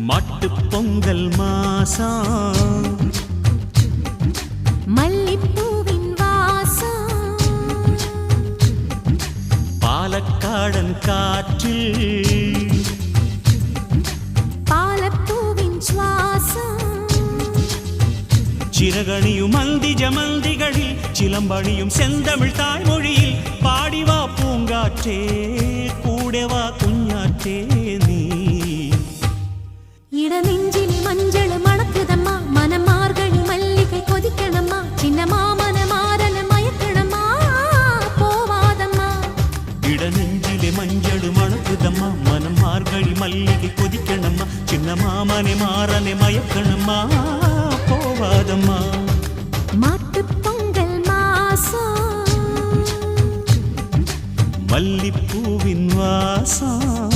மாட்டுப் பொங்கல் மாசம் மல்லிப்பூவின் வாசம் பாலக்காடன் காற்றில் பாலப்பூவின் சுவாசம் சிறகணியும் மந்தி ஜமந்திகளில் சிலம்பணியும் செந்தமிழ் தாய்மொழியில் பாடிவா பூங்காற்றே கூடவா குஞ்ஞாற்றே நீ இடநெஞ்சில் மஞ்சள் மணக்குதம்மா மனம் மார்கழி மல்லிகை கொதிக்கணம்மா சின்ன மாமன மாறன மயக்கணம்மா போவாதம்மா இடநெஞ்சிலே மஞ்சள் மணக்குதம்மா மனம் மார்கழி மல்லிகை கொதிக்கணம்மா சின்ன மாமனை மாறனை மயக்கணம்மா போவாதம்மா மாட்டுப் பொங்கல் மாசம் மல்லிப்பூவின் வாசம்